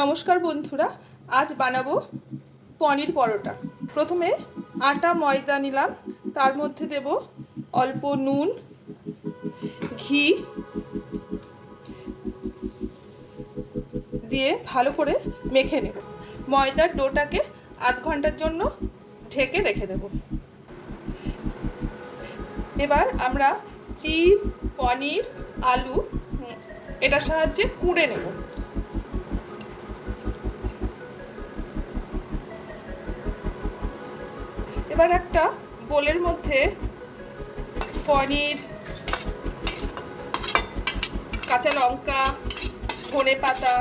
নমস্কার বন্ধুরা, আজ বানাবো পনির পরোটা। প্রথমে আটা ময়দা নিলাম, তার মধ্যে দেব অল্প নুন, ঘি দিয়ে ভালো করে মেখে নেব। ময়দার ডোটাকে আধ ঘন্টার জন্য ঢেকে রেখে দেব। এবার আমরা চিজ, পনির, আলু এটার সাহায্যে কুড়ে নেব। এবার একটা বোলের মধ্যে পনির, কাঁচা লঙ্কা, ধনেপাতা,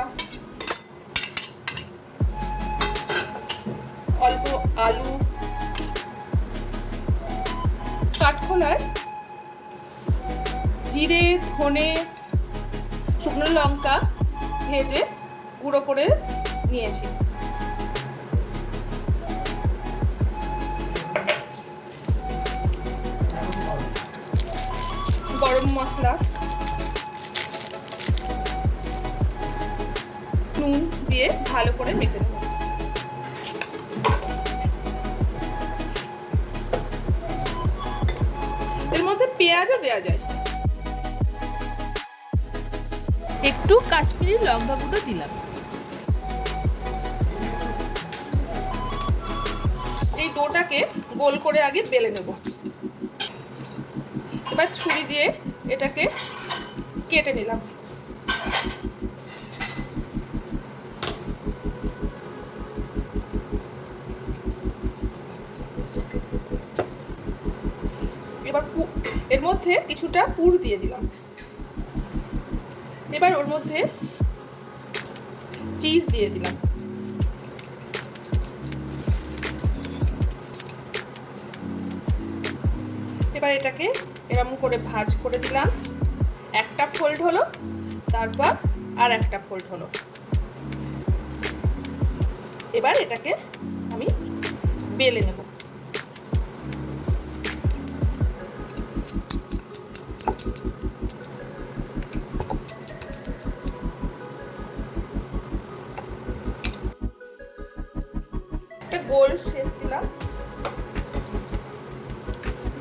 অল্প আলু, কাঠখোলায় জিরে, ধনে, শুকনো লঙ্কা ভেজে গুঁড়ো করে নিয়েছি। গরম মশলা, নুন দিয়ে ভালো করে মেখে নেব। এর মধ্যে পেঁয়াজও দেওয়া যায়। একটু কাশ্মীরি লঙ্কা গুঁড়ো দিলাম। এই ডোটাকে গোল করে আগে বেলে নেব। এবার ছুরি দিয়ে এটাকে কেটে নিলাম। এবার এর মধ্যে কিছুটা পুর দিয়ে দিলাম। এবার ওর মধ্যে চিজ দিয়ে দিলাম। এবার এটাকে এরকম করে ভাঁজ করে দিলাম। একটা ফোল্ড হলো, তারপর আর একটা ফোল্ড হলো। এবার এটাকে আমি বেলে নেব। একটা গোল শেপ দিলাম,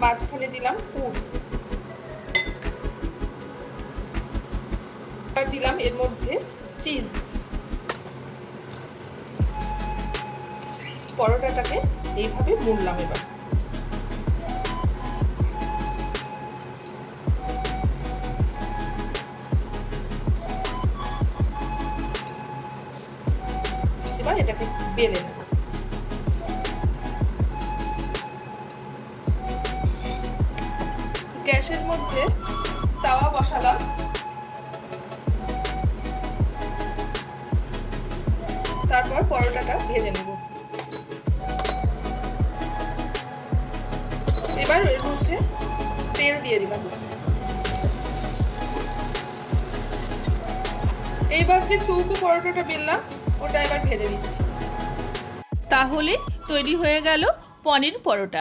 মাঝখানে দিলাম পুর, আর দিলাম এর মধ্যে চিজ। পরোটাটাকে এইভাবে মুড়লাম। এবার এটাকে বেলে নেব। গ্যাসের মধ্যে তাওয়া বসালাম। তারপর পরোটাটা ভেজে নেব। এবার এর মধ্যে তেল দিয়ে দিলাম। এইবার যে চৌকো পরোটাটা বেললাম ওটা এবার ভেজে দিচ্ছি। তাহলে তৈরি হয়ে গেল পনির পরোটা।